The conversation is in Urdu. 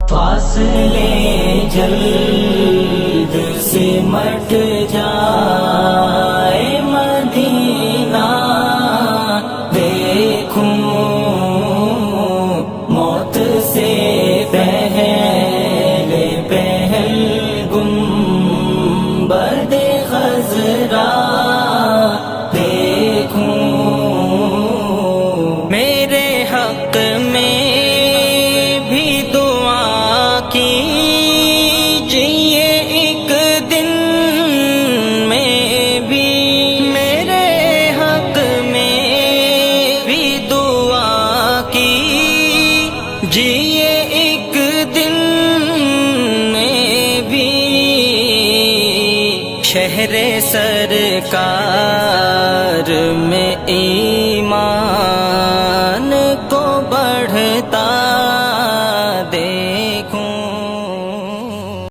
فاصلے جلد سمٹ جائے مدینہ دیکھوں موت سے پہلے پہل گنبد خضرا دیکھوں میرے حق میں بھی دعا کیجیے ایک دن میں بھی میرے حق میں بھی دعا کیجیے ایک دن میں بھی شہر سرکار میں ایمان کو بڑھتا دیکھوں